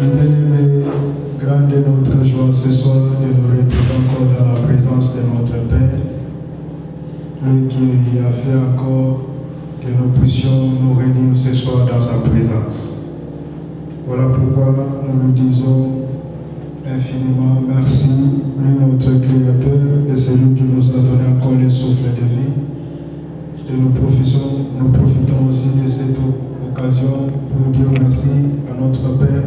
Bien-aimé, grande est notre joie ce soir de nous retrouver encore dans la présence de notre Père, lui qui a fait encore que nous puissions nous réunir ce soir dans sa présence. Voilà pourquoi nous lui disons infiniment merci, lui notre Créateur, et c'est lui qui nous a donné encore le souffle de vie. Et nous profitons aussi de cette occasion pour dire merci à notre Père,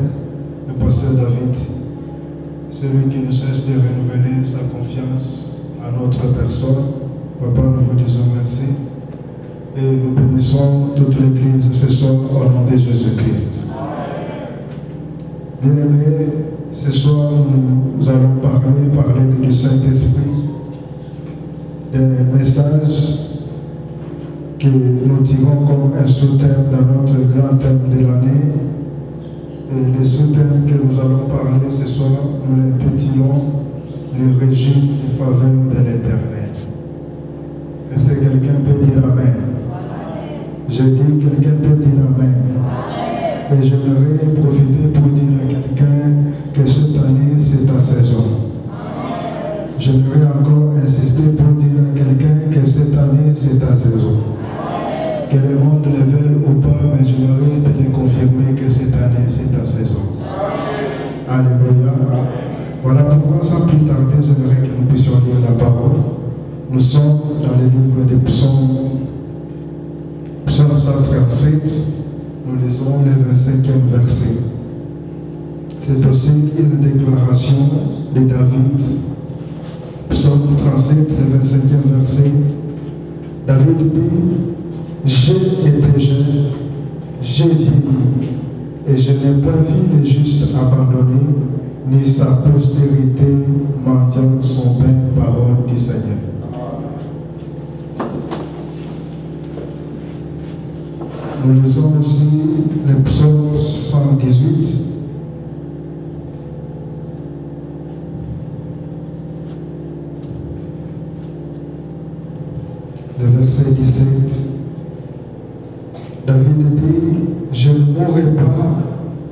le pasteur David, celui qui ne cesse de renouveler sa confiance à notre personne. Papa, nous vous disons merci. Et nous bénissons toute l'Église ce soir au nom de Jésus-Christ. Bien-aimés, ce soir nous allons parler du Saint-Esprit, des messages que nous tirons comme un sous-thème dans notre grand thème de l'année. Et le sous-thème que nous allons parler ce soir, nous l'intitulons le régime de faveur de l'Éternel. Est-ce que quelqu'un peut dire Amen? Je dis, quelqu'un peut dire Amen. Et j'aimerais profiter pour dire à quelqu'un que cette année, c'est ta saison. J'aimerais encore insister pour dire à quelqu'un que cette année, c'est ta saison. Que le monde le veuille ou pas, mais j'aimerais te le confirmer que cette année, c'est ta saison. Alléluia. Voilà pourquoi, sans plus tarder, j'aimerais que nous puissions lire la parole. Nous sommes dans le livre des psaumes, psaume 137. Nous lisons le 25e verset. C'est aussi une déclaration de David. Psaume 37, le 25e verset. David dit, j'ai été jeune, j'ai vieilli, et je n'ai pas vu le juste abandonné, ni sa postérité mendiant son pain, parole du Seigneur. Nous lisons aussi le psaume 118. Le verset 17. David dit, je ne mourrai pas,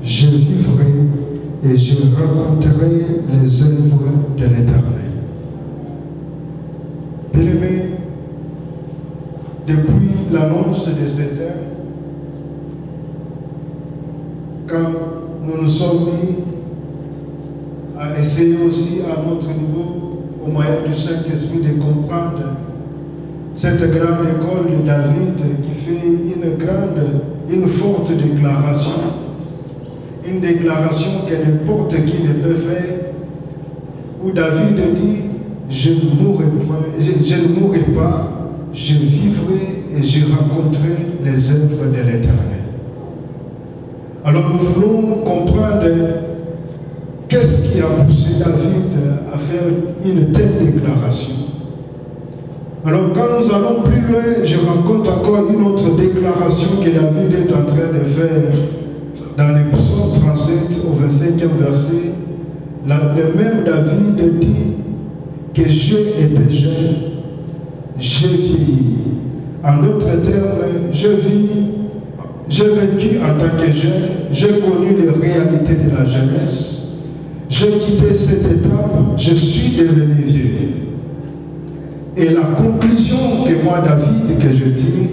je vivrai et je raconterai les œuvres de l'Éternel. Bien-aimés, depuis l'annonce de cet thème, quand nous nous sommes mis à essayer aussi à notre niveau, au moyen du Saint-Esprit, de comprendre cette grande école de David qui fait une forte déclaration, une déclaration que n'importe qui ne peut faire, où David dit, je ne mourrai pas, je vivrai et je raconterai les œuvres de l'Éternel. Alors nous voulons comprendre qu'est-ce qui a poussé David à faire une telle déclaration. Alors quand nous allons plus loin, je rencontre encore une autre déclaration que David est en train de faire dans le psaume 37 au 25e verset. Le même David dit que j'ai été jeune, j'ai vieilli. En d'autres termes, j'ai vécu en tant que jeune, j'ai connu les réalités de la jeunesse, j'ai quitté cette étape, je suis devenu vieux. Et la conclusion que moi, David, que je tire,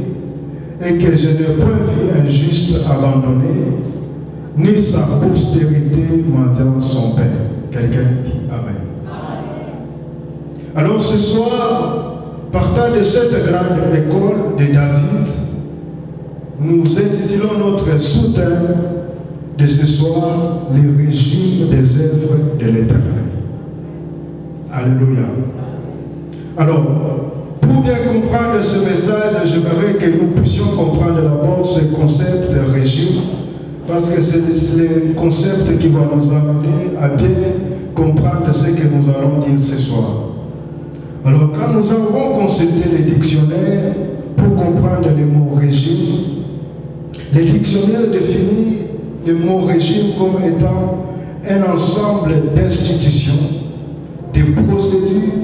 est que je n'ai point vu un juste abandonné, ni sa postérité mendiant son pain. Quelqu'un dit Amen. Alors ce soir, partant de cette grande école de David, nous intitulons notre sous-thème de ce soir, le régime des œuvres de l'Éternel. Alléluia. Alors, pour bien comprendre ce message, j'aimerais que nous puissions comprendre d'abord ce concept régime, parce que c'est le concept qui va nous amener à bien comprendre ce que nous allons dire ce soir. Alors, quand nous avons consulté les dictionnaires pour comprendre le mot régime, le dictionnaire définit le mot régime comme étant un ensemble d'institutions, de procédures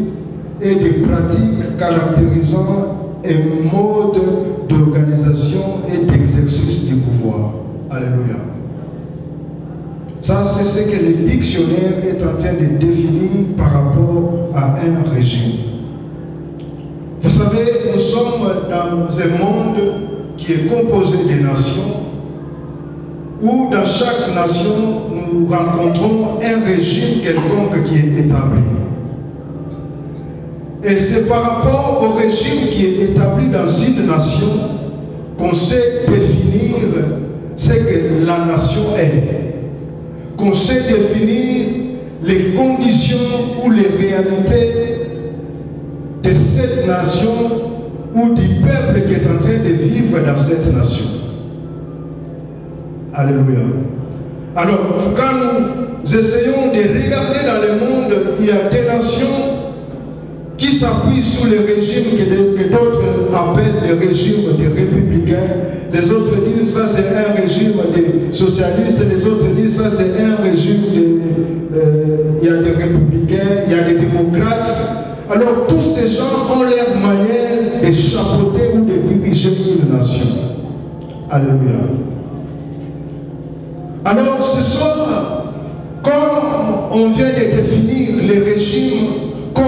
et de pratiques caractérisant un mode d'organisation et d'exercice du pouvoir. Alléluia. Ça, c'est ce que le dictionnaire est en train de définir par rapport à un régime. Vous savez, nous sommes dans un monde qui est composé de nations, où dans chaque nation, nous rencontrons un régime quelconque qui est établi. Et c'est par rapport au régime qui est établi dans une nation qu'on sait définir ce que la nation est, qu'on sait définir les conditions ou les réalités de cette nation ou du peuple qui est en train de vivre dans cette nation. Alléluia. Alors, quand nous essayons de regarder dans le monde, il y a des nations qui s'appuient sur les régimes que d'autres appellent les régimes des républicains. Les autres disent ça c'est un régime des socialistes, les autres disent ça c'est un régime il y a des républicains, il y a des démocrates. Alors tous ces gens ont leur manière de chapeauter ou de diriger une nation. Alléluia. Alors ce soir, comme on vient de définir les régimes comme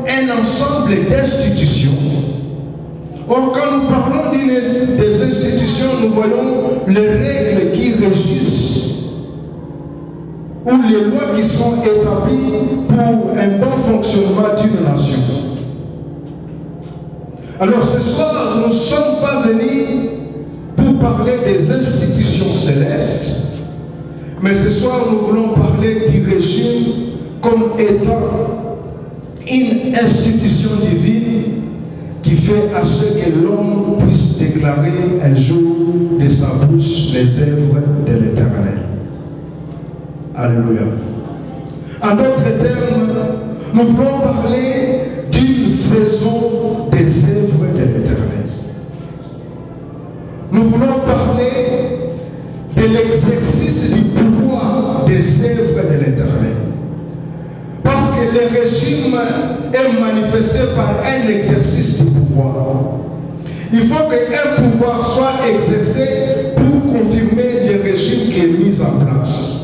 un ensemble d'institutions, or quand nous parlons des institutions, nous voyons les règles qui régissent ou les lois qui sont établies pour un bon fonctionnement d'une nation. Alors ce soir, nous ne sommes pas venus pour parler des institutions célestes, mais ce soir, nous voulons parler du régime comme étant une institution divine qui fait à ce que l'homme puisse déclarer un jour de sa bouche les œuvres de l'Éternel. Alléluia. En d'autres termes, nous voulons parler d'une saison des œuvres de l'Éternel. Nous voulons parler de l'exercice du pouvoir des œuvres de l'Éternel. Parce que le régime est manifesté par un exercice du pouvoir. Il faut qu'un pouvoir soit exercé pour confirmer le régime qui est mis en place.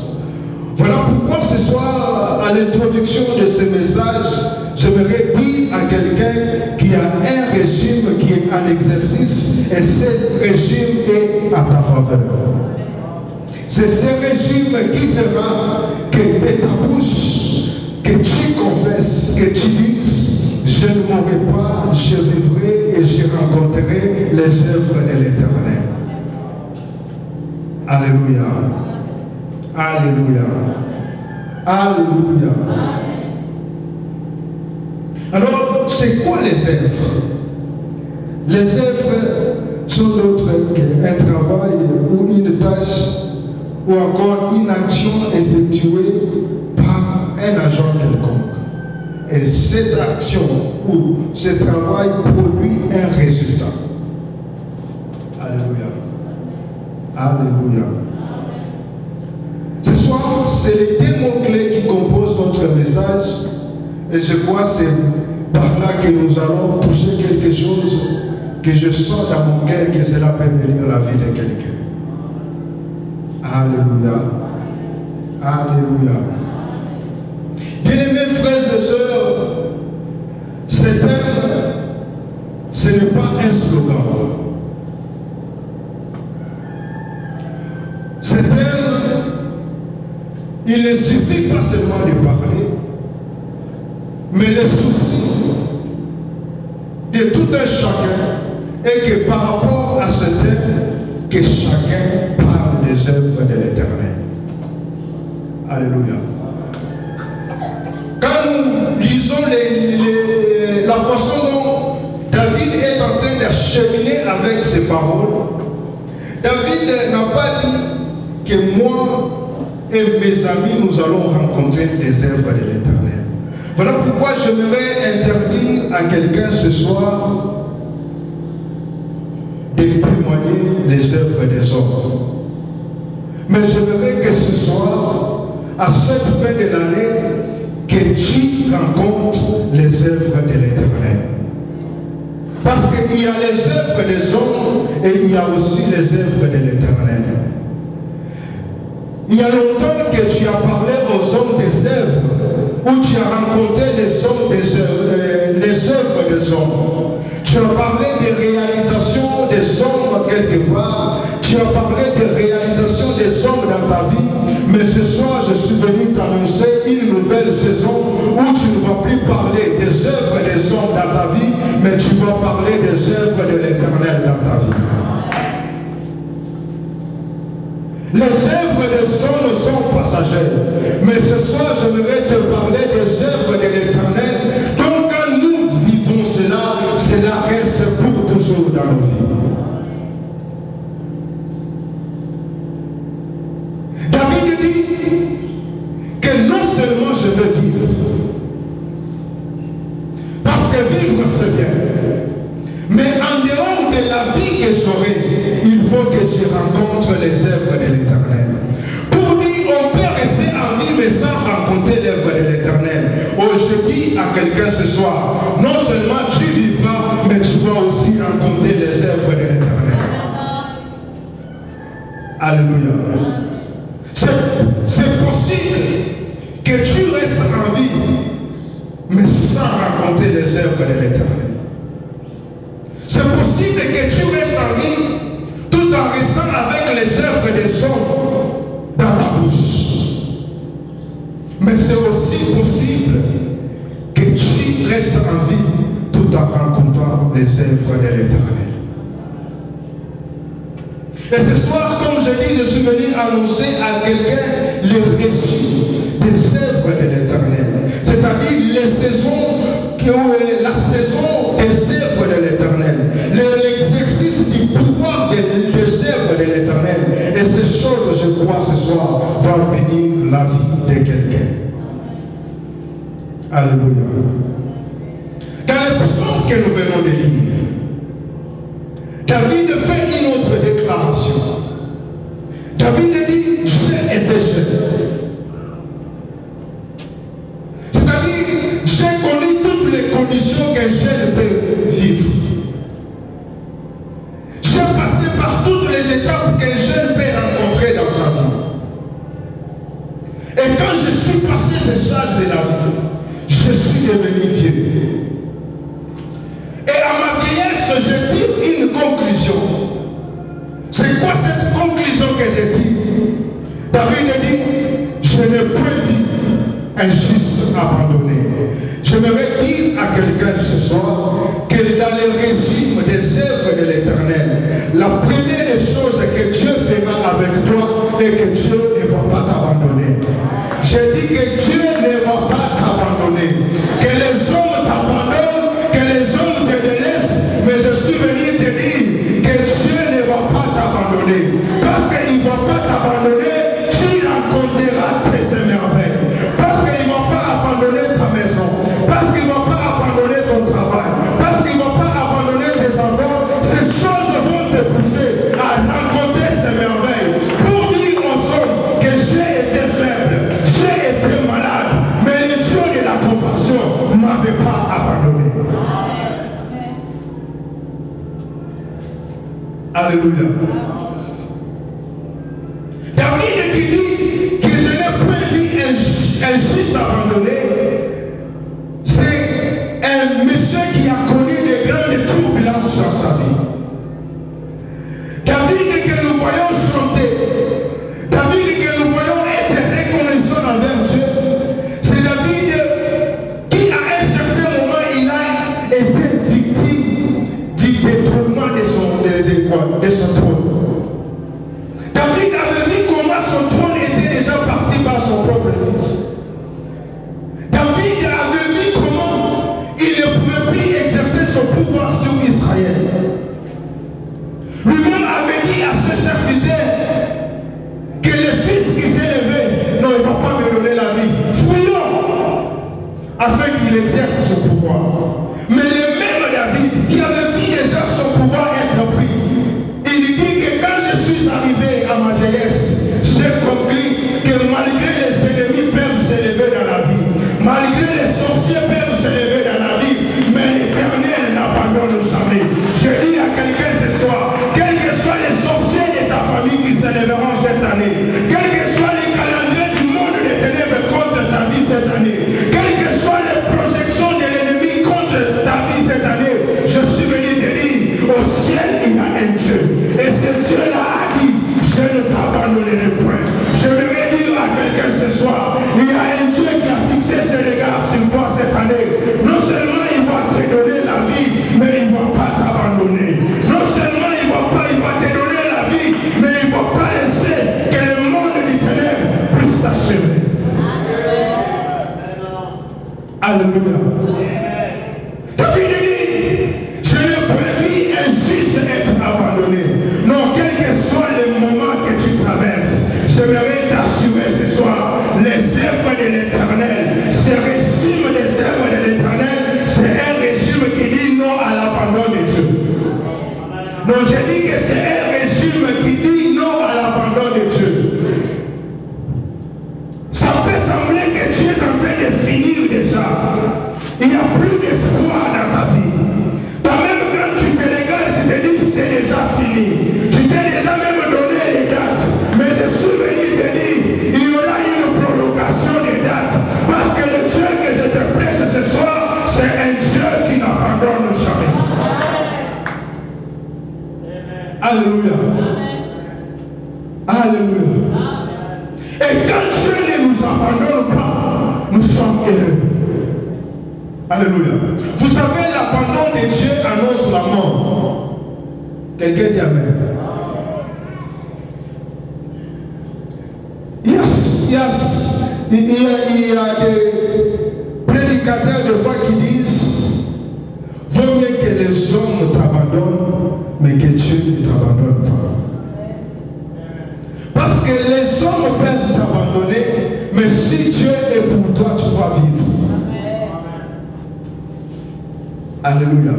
Voilà pourquoi ce soir, à l'introduction de ce message, j'aimerais dire à quelqu'un qui a un régime qui est en exercice et ce régime est à ta faveur. C'est ce régime qui fera que de ta bouche, que tu confesses, que tu dises, je ne mourrai pas, je vivrai et je rencontrerai les œuvres de l'Éternel. Alléluia. Alléluia. Alléluia. Alors, c'est quoi les œuvres? Les œuvres sont d'autres qu'un travail ou une tâche ou encore une action effectuée par un agent quelconque. Et cette action ou ce travail produit un résultat. Alléluia. Alléluia. Ce soir, c'est les deux mots-clés qui composent notre message. Et je crois que c'est par là que nous allons toucher quelque chose que je sens dans mon cœur que cela peut bénir la vie de quelqu'un. Alléluia. Alléluia. Bien-aimés frères et sœurs, cet terme, ce n'est pas un slogan. Cet terme, il ne suffit pas seulement de parler, mais le souci de tout un chacun est que par rapport à ce thème, que chacun parle des œuvres de l'Éternel. Alléluia. Quand nous lisons la façon dont David est en train d'acheminer avec ses paroles, David n'a pas dit que moi et mes amis, nous allons rencontrer des œuvres de l'Éternel. Voilà pourquoi j'aimerais interdire à quelqu'un ce soir de témoigner les œuvres des hommes. Mais j'aimerais que ce soir, à cette fin de l'année, que tu rencontres les œuvres de l'Éternel. Parce qu'il y a les œuvres des hommes et il y a aussi les œuvres de l'Éternel. Il y a longtemps que tu as parlé aux hommes des œuvres, où tu as rencontré les hommes les œuvres des hommes. Tu as parlé des réalisations des hommes quelque part. Tu as parlé des réalisations des hommes dans ta vie. Mais ce soir, je suis venu t'annoncer une nouvelle saison où tu ne vas plus parler des œuvres des hommes dans ta vie, mais tu vas parler des œuvres de l'Éternel dans ta vie. Les œuvres des hommes sont passagères. Mais ce soir, j'aimerais te parler des œuvres de l'Éternel. Donc quand nous vivons cela reste pour toujours dans nos vies. David dit que non seulement je veux vivre, parce que vivre c'est bien, mais en dehors de la vie que j'aurai, il faut que je rencontre les œuvres de l'Éternel. Pour dire, on peut rester en vie mais sans rencontrer l'œuvre de l'Éternel. Oh, je dis à quelqu'un ce soir, non seulement tu vivras, mais tu vas aussi rencontrer les œuvres de l'Éternel. Alléluia. C'est possible que tu restes en vie, mais sans rencontrer les œuvres de l'Éternel. C'est possible que tu restes en vie tout en restant avec les œuvres des hommes dans ta bouche. Mais c'est aussi possible que tu restes en vie tout en rencontrant les œuvres de l'Éternel. Et ce soir, comme je dis, je suis venu annoncer à quelqu'un le régime des œuvres de l'Éternel. C'est-à-dire les saisons, la saison des œuvres de l'Éternel. L'exercice du pouvoir des œuvres de l'Éternel. Et ces choses, je crois, ce soir, vont bénir la vie de quelqu'un. Alléluia. Dans les psaumes que nous venons de lire, David fait une autre déclaration. David dit, j'ai été jeune. C'est-à-dire, j'ai connu toutes les conditions qu'un jeune peut vivre. J'ai passé par toutes les étapes qu'un jeune peut rencontrer dans sa vie. Et quand je suis passé ces charges de la vie, je suis devenu vieux. Et à ma vieillesse, je tire une conclusion. C'est quoi cette conclusion que je tire? David dit, je ne peux vivre un juste abandonné. J'aimerais dire à quelqu'un ce soir que dans le régime des œuvres de l'Éternel, la première des choses que Dieu fera avec toi est que Dieu ne va pas t'abandonner. Je dis que Dieu ne va pas t'abandonner. Que les hommes t'abandonnent, que les hommes te délaissent, mais je suis venu te dire que Dieu ne va pas t'abandonner. Parce qu'il ne va pas t'abandonner, tu rencontreras tes émerveilles. Parce qu'il ne va pas abandonner ta maison. Parce qu'il ne va pas abandonner ton travail. Parce qu'il ne va pas abandonner tes enfants. Ces choses vont te pousser à rencontrer ces merveilles. Pour dire aux hommes que j'ai été faible, j'ai été malade, mais le Dieu de la compassion ne m'avait pas abandonné. Alléluia. David qui dit que je n'ai pas vu un juste abandonné, c'est un monsieur qui a connu de grandes turbulences dans sa vie. David que nous voyons chanter, David que nous voyons être reconnaissant envers Dieu, c'est David qui à un certain moment il a été victime du détournement de son trône. David avait vu comment son trône était déjà parti par son propre fils. David avait vu comment il ne pouvait plus exercer son pouvoir sur Israël. Lui-même avait dit à ce serviteur que le fils qui s'est levé, non, il ne va pas me donner la vie. Fouillons afin qu'il exerce son pouvoir. Mais le même David qui avait vu déjà son pouvoir être pris, il dit que quand je suis arrivé à ma vieillesse, j'ai compris que malgré les ennemis peuvent s'élever dans la vie, malgré les sorciers peuvent s'élever dans la vie, mais l'Éternel n'abandonne jamais. Je dis à quelqu'un ce soir, quels que soient les sorciers de ta famille qui s'élèveront cette année, quel que soit les calendriers du monde de quelqu'un ce soir, il y a un Dieu qui a fixé ses regards sur toi cette année. Non seulement il va te donner la vie, mais il ne va pas t'abandonner. Non seulement il va te donner la vie, mais il ne va pas laisser que le monde du ténèbres puisse t'achever. Alléluia. David dit, je ne prévis injuste être abandonné. Non, quel que soit le moment que tu traverses, j'aimerais t'assurer ce soir, les œuvres de l'Éternel, ce régime des œuvres de l'Éternel, c'est un régime qui dit non à l'abandon de Dieu. Non, je dis que c'est un régime qui dit non à l'abandon de Dieu. Ça peut sembler que tu es en train de finir déjà. Il n'y a plus d'espoir dans ta vie. Toi-même, quand tu te regardes, tu te dis c'est déjà fini. Tu t'es déjà même donné les dates. Mais je suis venu te dire, il y aura une prolongation des dates. Parce que le Dieu que je te prêche ce soir, c'est un Dieu qui n'abandonne jamais. Alléluia. Alléluia. Et quand Dieu ne nous abandonne pas, nous sommes heureux. Alléluia. Vous savez, l'abandon de Dieu annonce la mort. Quelqu'un dit Amen. Il y a des prédicateurs de foi qui disent vaut mieux que les hommes t'abandonnent, mais que Dieu ne t'abandonne pas. Parce que les hommes peuvent t'abandonner, mais si Dieu est pour toi, tu vas vivre. Alléluia.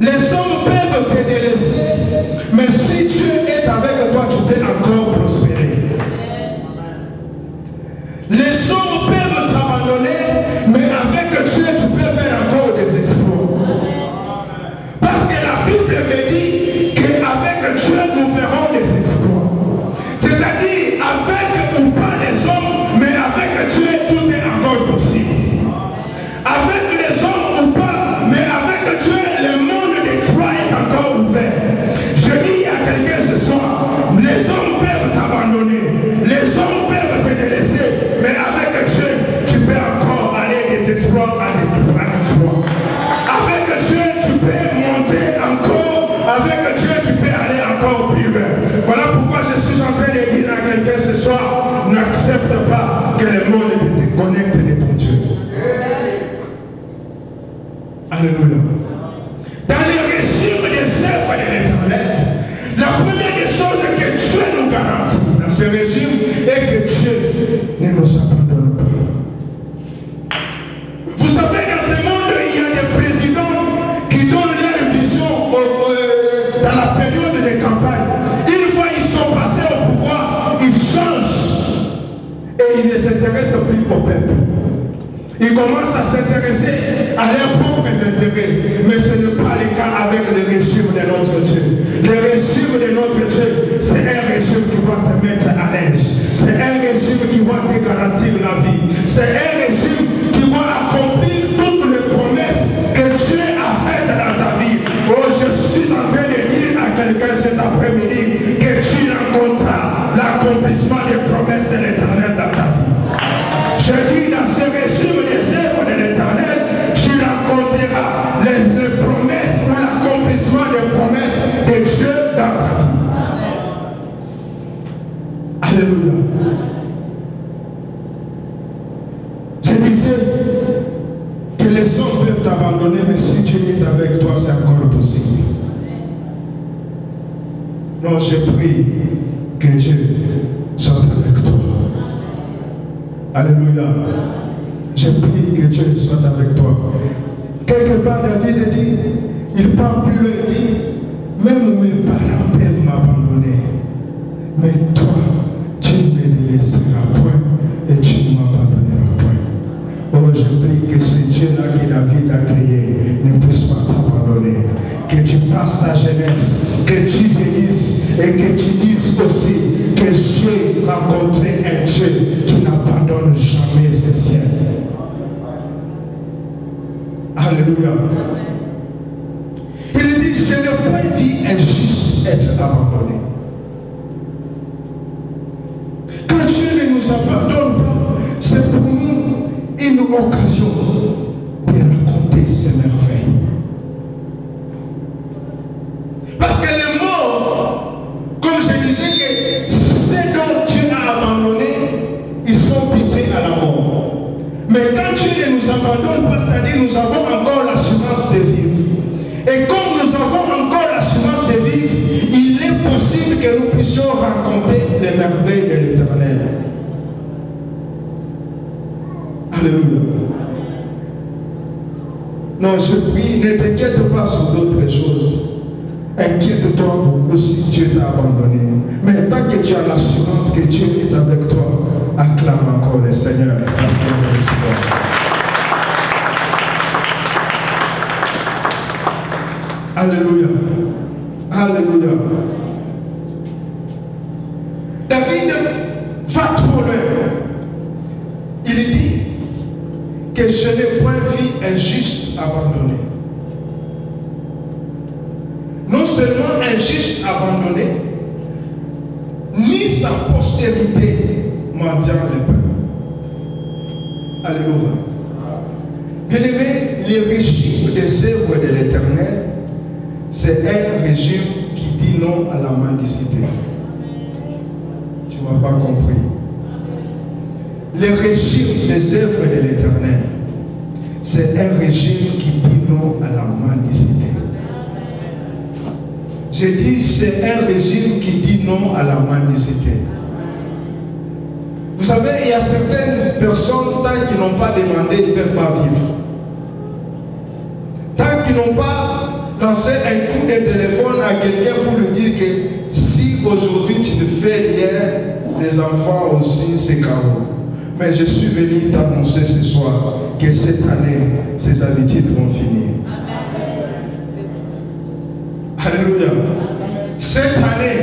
Les hommes peuvent te délaisser, mais si Dieu est avec toi, tu peux encore prospérer. Les hommes peuvent t'abandonner, mais avec Dieu, tu peux faire encore des exploits. Parce que la Bible me dit qu'avec Dieu, nous ferons des exploits. C'est-à-dire, avec ou pas les hommes, mais avec Dieu, tout est encore possible. Avec les hommes ou pas, mais avec Dieu, le monde d'exploit est encore ouvert. Je dis à quelqu'un ce soir, les hommes peuvent t'abandonner, les hommes peuvent te délaisser, mais avec Dieu, tu peux encore aller des exploits à des exploits. Avec Dieu, tu peux monter encore, avec Dieu, tu peux aller encore plus loin. Voilà pourquoi je suis en train de dire à quelqu'un ce soir, n'accepte pas que le monde te déconnecte de ton Dieu. Alléluia. Dans le régime des œuvres de l'Éternel, la première des choses que Dieu nous garantit dans ce régime est que Dieu ne nous abandonne pas. Vous savez, dans ce monde, il y a des présidents qui donnent leur vision dans la période de campagne. Une fois ils sont passés au pouvoir, ils changent et ils ne s'intéressent plus au peuple. Ils commencent à s'intéresser à leurs propres intérêts. Mais ce n'est pas le cas avec le régime de notre Dieu. Le régime de notre Dieu, c'est un régime qui va te mettre à l'aise. C'est un régime qui va te garantir la vie. C'est un régime qui va accomplir toutes les promesses que Dieu a faites dans ta vie. Oh, je suis en train de dire à quelqu'un cet après-midi que tu rencontreras l'accomplissement des promesses de l'Éternel dans ta vie. Je dis dans ce régime des œuvres de l'Éternel, tu rencontreras les promesses ou l'accomplissement des promesses de Dieu dans ta vie. Alléluia. Je disais que les hommes peuvent t'abandonner, mais si Dieu est avec toi, c'est encore possible. Non, je prie que Dieu soit avec toi. Alléluia. Je prie que Dieu soit avec toi. Quelque part, David dit, il part plus loin, il dit, même mes parents peuvent m'abandonner, mais toi, tu ne me laisseras point et tu ne m'abandonneras point. Oh, je prie que ce Dieu-là que David a créé ne puisse pas t'abandonner. Que tu passes ta jeunesse, que tu vieillisses et que tu dises aussi que j'ai rencontré un Dieu qui n'abandonne jamais ses siens. Alléluia. Il dit, je ne prévis injuste être abandonné. Quand Dieu ne nous nous abandonne pas, c'est pour nous une occasion de raconter ces merveilles. Parce que les morts, comme je disais, que ceux dont Dieu a abandonné, ils sont piqués à la mort. Mais quand Dieu ne nous abandonne pas, c'est-à-dire nous avons encore l'assurance de vivre. Et comme nous avons encore l'assurance de vivre, il est possible que nous puissions raconter les merveilles de l'Éternel. Alléluia. Non, je prie, ne t'inquiète pas sur d'autres choses. Inquiète-toi beaucoup si Dieu t'a abandonné. Mais tant que tu as l'assurance que Dieu est avec toi, acclame encore le Seigneur. Parce qu'il est l'histoire. Alléluia. Alléluia. David va trop loin. Il dit que je n'ai point vu un juste abandonné. Non seulement un juste abandonné, ni sa postérité mendiant le pain. Alléluia. Bien-aimé, le régime des œuvres de l'Éternel, c'est un régime qui dit non à la mendicité. Tu ne m'as pas compris. Le régime des œuvres de l'Éternel, c'est un régime qui dit non à la mendicité. Je dis, c'est un régime qui dit non à la mendicité. Vous savez, il y a certaines personnes, tant qu'ils n'ont pas demandé, ils ne peuvent pas vivre. Tant qu'ils n'ont pas lancé un coup de téléphone à quelqu'un pour lui dire que si aujourd'hui tu ne fais rien, les enfants aussi c'est carreau. Mais je suis venu t'annoncer ce soir que cette année, ces habitudes vont finir. Alléluia. Cette année,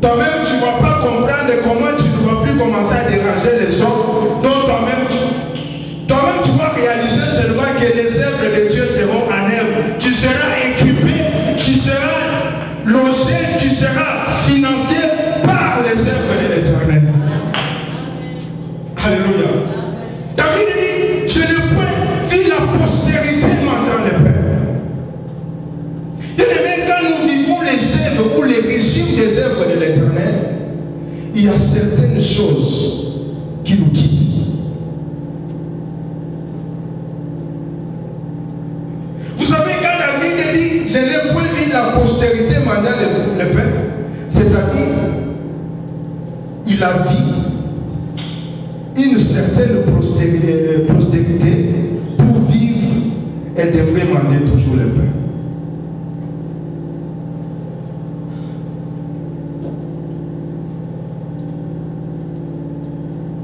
toi-même tu ne vas pas comprendre comment tu ne vas plus commencer à déranger les gens. Donc toi-même tu vas réaliser seulement que les œuvres de Dieu seront en œuvre. Tu seras équipé, tu seras logé, tu seras financé par les œuvres de l'Éternel. Alléluia. David dit, je n'ai point vu la postérité mendiant le pain. Et quand nous vivons les œuvres ou les régimes des œuvres de l'Éternel, il y a certaines choses qui nous quittent. Vous savez, quand David dit, je n'ai point vu la postérité mendiant le pain, c'est-à-dire, il a vu une certaine postérité pour vivre, elle devrait mendier toujours le pain.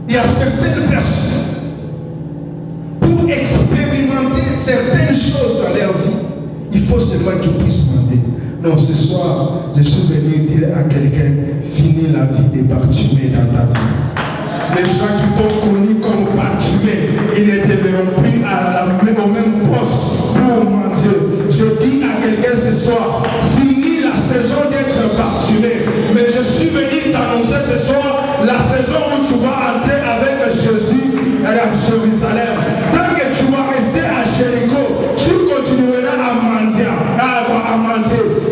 Il y a certaines personnes, pour expérimenter certaines choses dans leur vie, il faut seulement qu'ils puissent mendier. Non, ce soir, je suis venu dire à quelqu'un, finis la vie des Bartimée dans ta vie. Les gens qui t'ont connu comme Bartimée, ils ne te verront plus au même poste pour mendier. Je dis à quelqu'un ce soir, finis la saison d'être Bartimée. Mais je suis venu t'annoncer ce soir la saison où tu vas entrer avec Jésus à Jérusalem. Tant que tu vas rester à Jéricho, tu continueras à mendier.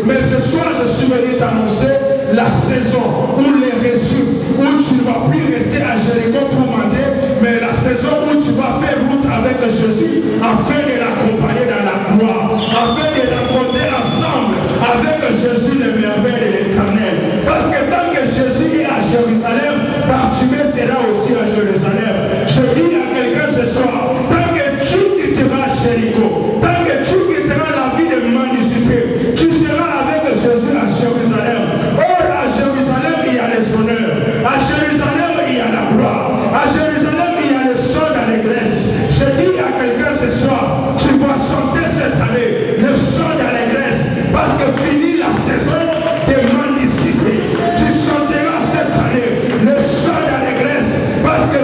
Mais ce soir, je suis venu t'annoncer la saison où les régimes, où tu ne vas plus rester à Jéricho pour mendier, mais la saison où tu vas faire route avec Jésus afin de l'accompagner dans la gloire, afin de raconter ensemble avec Jésus les merveilles de l'Éternel. Parce que tant que Jésus est à Jérusalem, Bartimée sera aussi à Jérusalem. Je dis à quelqu'un ce soir, tant que tu quitteras Jéricho, tant que tu quitteras la vie de mendicité, tu seras avec Jésus à Jérusalem. Or, à Jérusalem, il y a les honneurs. À Jérusalem, il y a la gloire. À Jérusalem, il y a le chant d'allégresse. Je dis à quelqu'un ce soir, tu vas chanter cette année le chant d'allégresse. Parce que fini la saison de mendicité. Tu chanteras cette année le chant d'allégresse. Parce que